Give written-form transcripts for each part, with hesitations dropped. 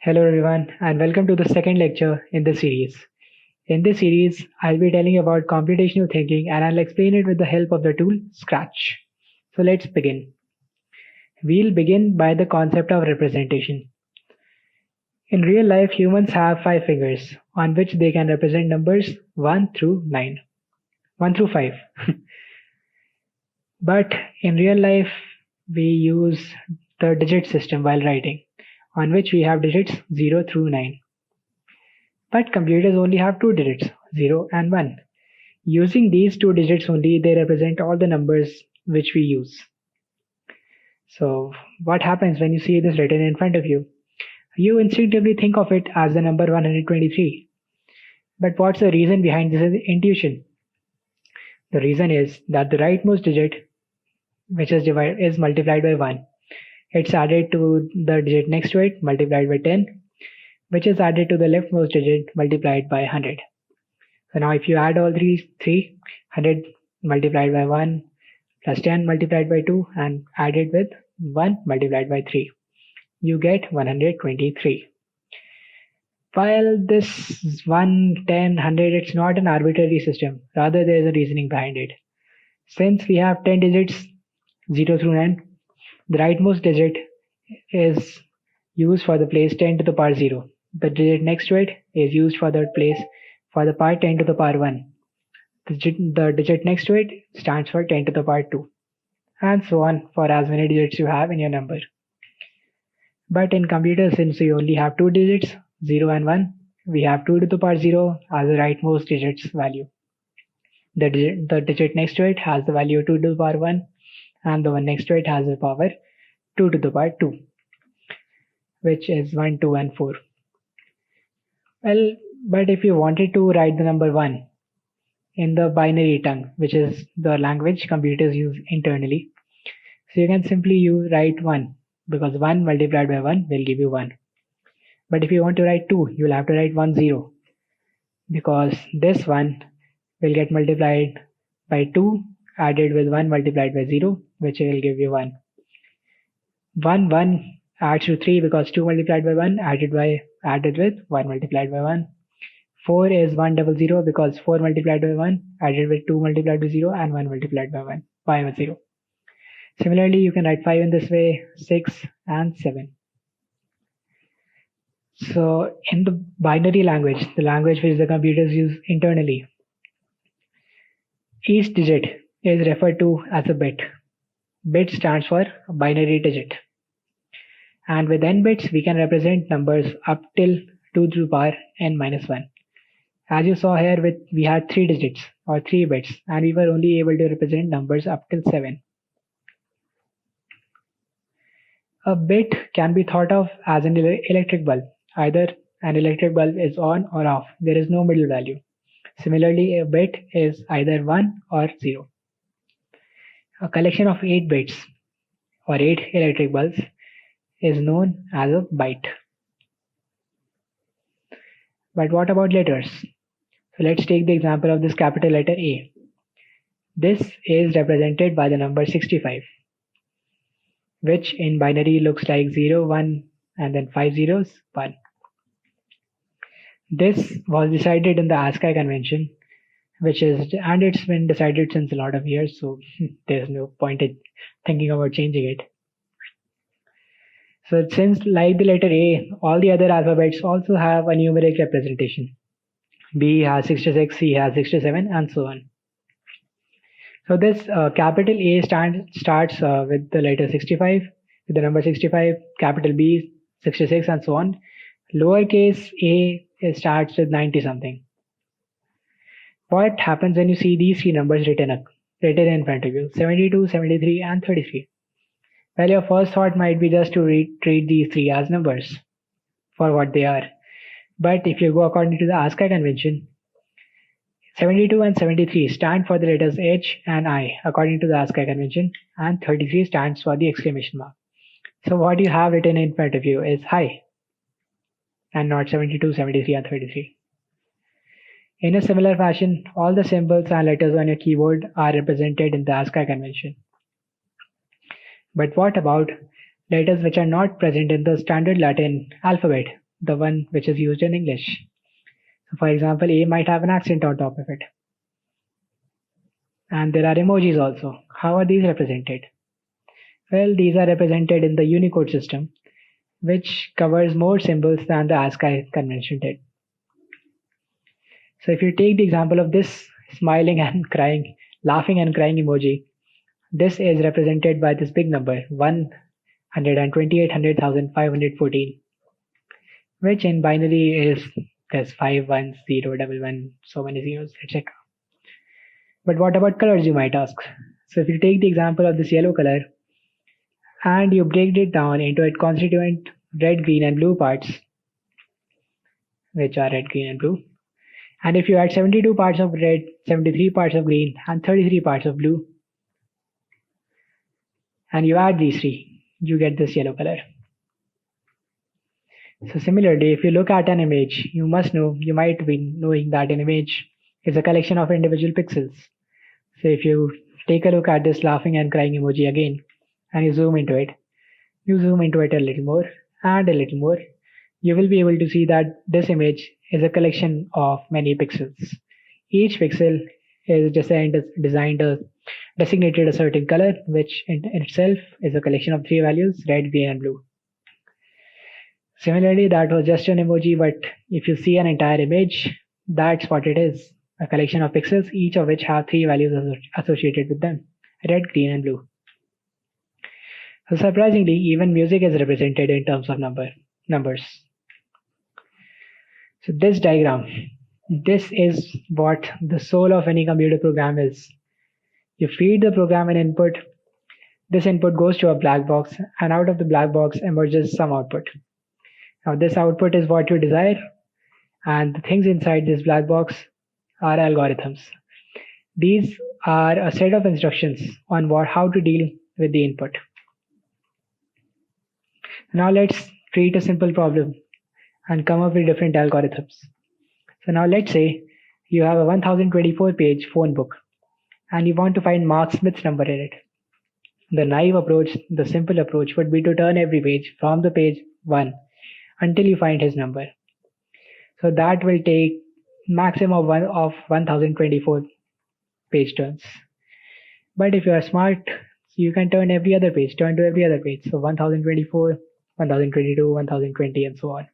Hello everyone and welcome to the second lecture in the series. In this series, I'll be telling you about computational thinking and I'll explain it with the help of the tool Scratch. So let's begin. We'll begin by the concept of representation. In real life, humans have 5 fingers on which they can represent numbers 1 through 9. 1 through 5. But in real life, we use the digit system while writing, on which we have digits 0 through 9. But computers only have two digits, 0 and 1. Using these two digits only, they represent all the numbers which we use. So, what happens when you see this written in front of you? You instinctively think of it as the number 123. But what's the reason behind this intuition? The reason is that the rightmost digit, which is multiplied by 1. It's added to the digit next to it, multiplied by 10, which is added to the leftmost digit, multiplied by 100. So now if you add all these three, 100 multiplied by 1 plus 10 multiplied by 2 and added with 1 multiplied by 3, you get 123. While this 1, 10, 100, it's not an arbitrary system, rather there is a reasoning behind it. Since we have 10 digits, 0 through 9, the rightmost digit is used for the place 10 to the power 0. The digit next to it is used for the place for the power 10 to the power 1. The digit next to it stands for 10 to the power 2, and so on for as many digits you have in your number. But in computers, since we only have two digits, 0 and 1, we have 2 to the power 0 as the rightmost digit's value. The digit next to it has the value 2 to the power 1, and the one next to it has the power 2 to the power 2, which is 1, 2, and 4. Well, but if you wanted to write the number 1 in the binary tongue, which is the language computers use internally, so you can simply write 1, because 1 multiplied by 1 will give you 1. But if you want to write 2, you will have to write 1, 0, because this 1 will get multiplied by 2 added with 1 multiplied by 0, which will give you 1. 1, 1 adds to 3 because 2 multiplied by 1 added with 1 multiplied by 1. 4 is 100 because 4 multiplied by 1 added with 2 multiplied by 0 and 1 multiplied by 1 by 0. Similarly, you can write 5 in this way, 6 and 7. So in the binary language, the language which the computers use internally, each digit is referred to as a bit. Bit stands for binary digit. And with n bits, we can represent numbers up till 2 to the power n minus 1. As you saw here, we had 3 digits or 3 bits, and we were only able to represent numbers up till 7. A bit can be thought of as an electric bulb. Either an electric bulb is on or off. There is no middle value. Similarly, a bit is either 1 or 0. A collection of 8 bits or 8 electric bulbs is known as a byte. But what about letters? So let's take the example of this capital letter A. This is represented by the number 65, which in binary looks like 0, 1 and then 5 zeros, 1. This was decided in the ASCII convention, and it's been decided since a lot of years, so there's no point in thinking about changing it. So since like the letter A, all the other alphabets also have a numeric representation. B has 66, C has 67, and so on. So this capital A starts with the letter 65, with the number 65, capital B 66, and so on. Lowercase a starts with 90 something. What happens when you see these three numbers written in front of you, 72, 73, and 33? Well, your first thought might be just to treat these three as numbers for what they are. But if you go according to the ASCII convention, 72 and 73 stand for the letters H and I according to the ASCII convention, and 33 stands for the exclamation mark. So what you have written in front of you is hi, and not 72, 73, and 33. In a similar fashion, all the symbols and letters on your keyboard are represented in the ASCII convention. But what about letters which are not present in the standard Latin alphabet, the one which is used in English. So for example, A might have an accent on top of it. And there are emojis also. How are these represented? Well, these are represented in the Unicode system, which covers more symbols than the ASCII convention did. So if you take the example of this smiling and crying, laughing and crying emoji, this is represented by this big number 128,100,514, which in binary is there's 5 1 0 11, so many zeros, etc. But what about colors, you might ask? So if you take the example of this yellow color and you break it down into its constituent red, green, and blue parts, which are red, green, and blue, and if you add 72 parts of red, 73 parts of green, and 33 parts of blue, and you add these three, you get this yellow color. So similarly, if you look at an image, you might be knowing that an image is a collection of individual pixels. So if you take a look at this laughing and crying emoji again, and you zoom into it a little more and a little more, you will be able to see that this image is a collection of many pixels. Each pixel is designated a certain color, which in itself is a collection of three values, red, green, and blue. Similarly, that was just an emoji, but if you see an entire image, that's what it is, a collection of pixels, each of which have three values associated with them, red, green, and blue. So surprisingly, even music is represented in terms of numbers. So this diagram, this is what the soul of any computer program is. You feed the program an input, this input goes to a black box, and out of the black box emerges some output. Now this output is what you desire, and the things inside this black box are algorithms. These are a set of instructions on how to deal with the input. Now let's treat a simple problem and come up with different algorithms. So now let's say you have a 1024 page phone book and you want to find Mark Smith's number in it. The naive approach, the simple approach would be to turn every page from the page 1 until you find his number. So that will take maximum of 1024 page turns. But if you are smart, you can turn to every other page. So 1024, 1022, 1020, and so on.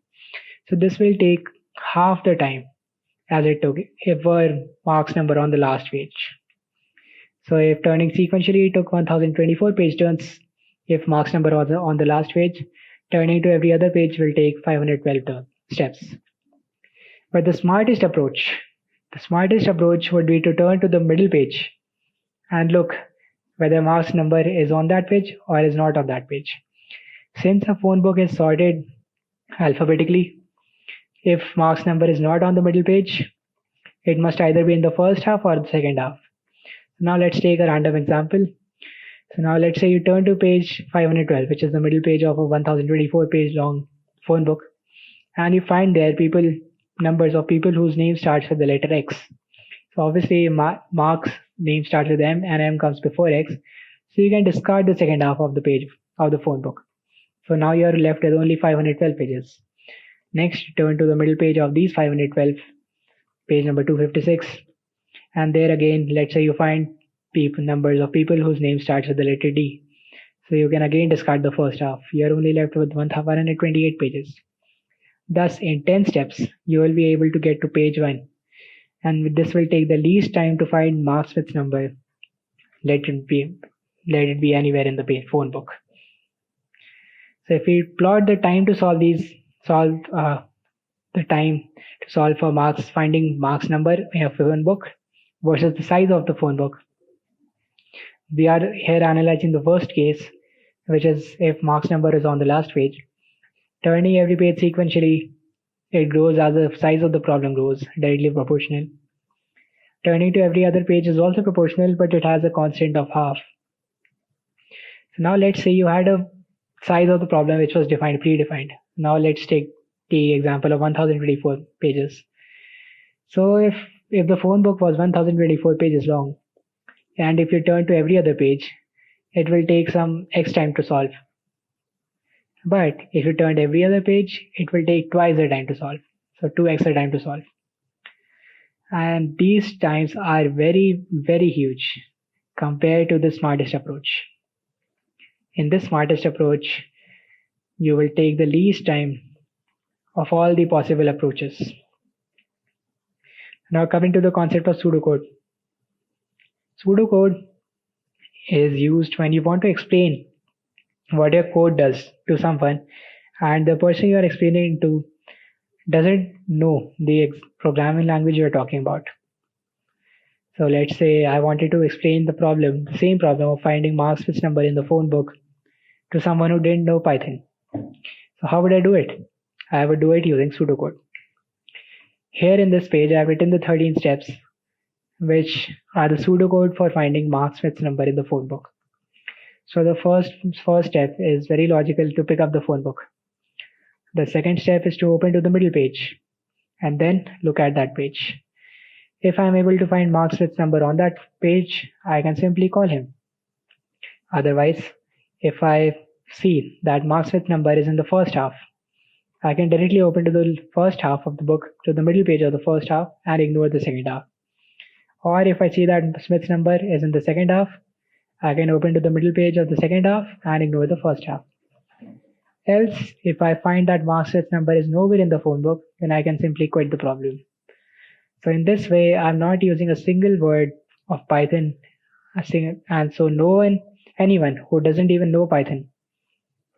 So this will take half the time as it took if were Mark's number on the last page. So if turning sequentially took 1024 page turns, if Mark's number was on the last page, turning to every other page will take 512 steps. But the smartest approach would be to turn to the middle page and look whether Mark's number is on that page or is not on that page. Since a phone book is sorted alphabetically, if Mark's number is not on the middle page, it must either be in the first half or the second half. Now let's take a random example. So now let's say you turn to page 512, which is the middle page of a 1024 page long phone book, and you find there numbers of people whose name starts with the letter X. So obviously Mark's name starts with M and M comes before X. So you can discard the second half of the page of the phone book. So now you're left with only 512 pages. Next, turn to the middle page of these 512, page number 256. And there again, let's say you find numbers of people whose name starts with the letter D. So you can again discard the first half. You're only left with 128 pages. Thus, in 10 steps, you will be able to get to page 1. And this will take the least time to find Mark Smith's number. Let it be anywhere in the phone book. So if we plot the time to solve for finding Mark's number in a phone book versus the size of the phone book, we are here analyzing the worst case, which is if Mark's number is on the last page. Turning every page sequentially, it grows as the size of the problem grows, directly proportional. Turning to every other page is also proportional, but it has a constant of half. So now let's say you had a size of the problem which was predefined. Now let's take the example of 1024 pages. So if the phone book was 1024 pages long, and if you turn to every other page, it will take some X time to solve. But if you turned every other page, it will take twice the time to solve. So 2x the time to solve. And these times are very, very huge compared to the smartest approach. In this smartest approach, you will take the least time of all the possible approaches. Now coming to the concept of pseudocode. Pseudocode is used when you want to explain what your code does to someone and the person you are explaining to doesn't know the programming language you're talking about. So let's say I wanted to explain the same problem of finding Mark Smith's number in the phone book to someone who didn't know Python. So how would I do it? I would do it using pseudocode. Here in this page, I've written the 13 steps, which are the pseudocode for finding Mark Smith's number in the phone book. So the first step is very logical to pick up the phone book. The second step is to open to the middle page and then look at that page. If I'm able to find Mark Smith's number on that page, I can simply call him. Otherwise, if I see that Mark Smith's number is in the first half, I can directly open to the first half of the book, to the middle page of the first half, and ignore the second half. Or if I see that Smith's number is in the second half, I can open to the middle page of the second half and ignore the first half. Else, if I find that Mark Smith's number is nowhere in the phone book, then I can simply quit the problem. So in this way, I'm not using a single word of Python, and so anyone who doesn't even know Python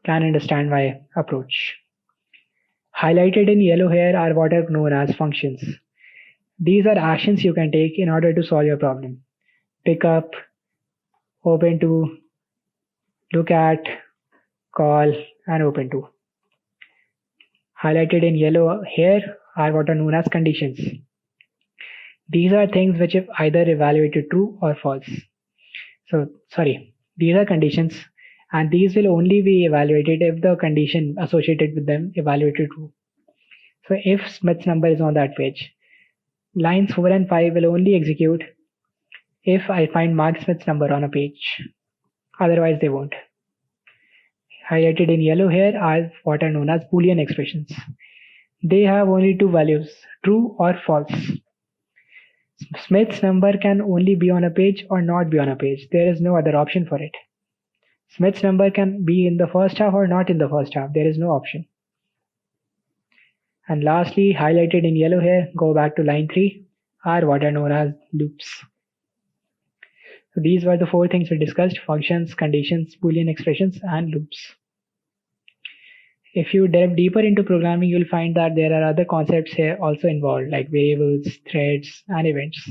can understand my approach. Highlighted in yellow here are what are known as functions. These are actions you can take in order to solve your problem. Pick up, open to, look at, call, and open to. Highlighted in yellow here are what are known as conditions. These are things which if either evaluated true or false. These are conditions, and these will only be evaluated if the condition associated with them evaluated true. So if Smith's number is on that page, lines 4 and 5 will only execute if I find Mark Smith's number on a page. Otherwise they won't. Highlighted in yellow here are what are known as Boolean expressions. They have only two values, true or false. Smith's number can only be on a page or not be on a page. There is no other option for it. Smith's number can be in the first half or not in the first half. There is no option. And lastly, highlighted in yellow here, go back to line 3, are what are known as loops. So these were the 4 things we discussed: functions, conditions, Boolean expressions, and loops. If you delve deeper into programming, you'll find that there are other concepts here also involved, like variables, threads, and events.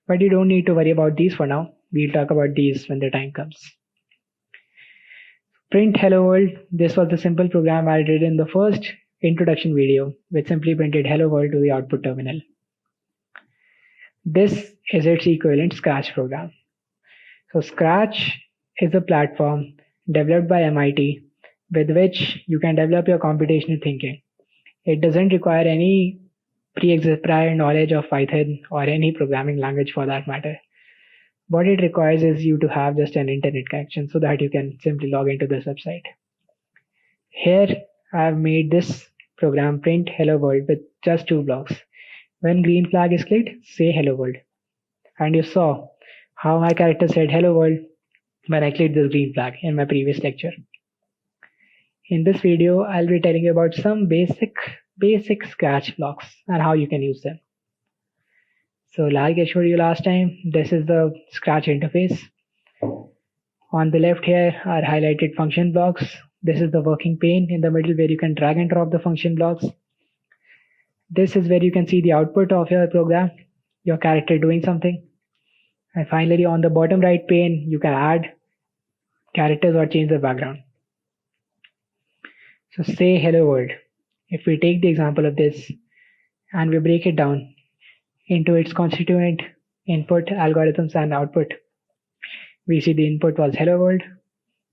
But you don't need to worry about these for now. We'll talk about these when the time comes. Print hello world. This was the simple program I did in the first introduction video, which simply printed hello world to the output terminal. This is its equivalent Scratch program. So Scratch is a platform developed by MIT with which you can develop your computational thinking. It doesn't require any prior knowledge of Python or any programming language for that matter. What it requires is you to have just an internet connection so that you can simply log into this website. Here I've made this program print hello world with just 2 blocks. When green flag is clicked, say hello world. And you saw how my character said hello world when I clicked this green flag in my previous lecture. In this video, I'll be telling you about some basic Scratch blocks and how you can use them. So like I showed you last time, this is the Scratch interface. On the left here are highlighted function blocks. This is the working pane in the middle where you can drag and drop the function blocks. This is where you can see the output of your program, your character doing something. And finally, on the bottom right pane, you can add characters or change the background. So say hello world. If we take the example of this and we break it down into its constituent input, algorithms, and output, we see the input was hello world,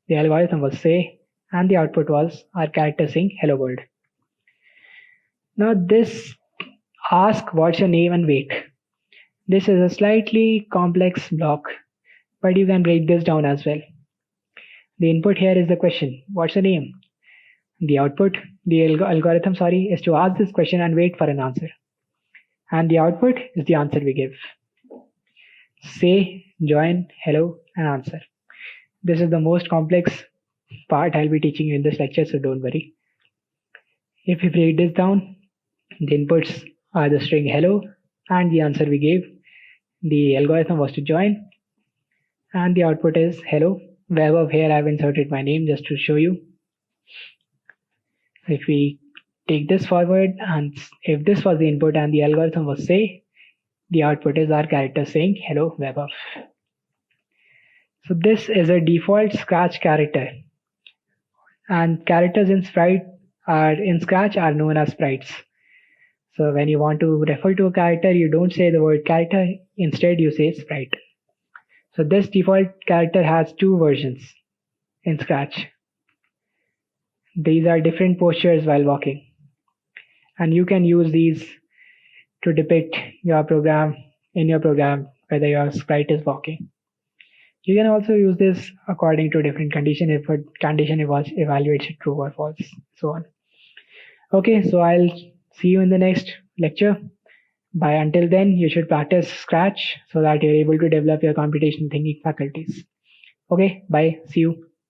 the algorithm was say, and the output was our character saying hello world. Now this ask what's your name and wait. This is a slightly complex block, but you can break this down as well. The input here is the question, what's the name? The output, the algorithm, is to ask this question and wait for an answer. And the output is the answer we give. Say, join, hello, and answer. This is the most complex part I'll be teaching you in this lecture, so don't worry. If we break this down, the inputs are the string hello and the answer we gave. The algorithm was to join, and the output is hello. Wherever here I've inserted my name just to show you. If we take this forward, and if this was the input and the algorithm was say, the output is our character saying hello web of. So this is a default Scratch character, and characters in Scratch are known as sprites. So when you want to refer to a character, you don't say the word character, instead you say sprite. So this default character has two versions in Scratch. These are different postures while walking, and you can use these to depict your program whether your sprite is walking. You can also use this according to different condition, if a condition evaluates true or false, so on. Okay, so I'll see you in the next lecture. Until then, you should practice Scratch so that you're able to develop your computational thinking faculties. Okay, bye, see you.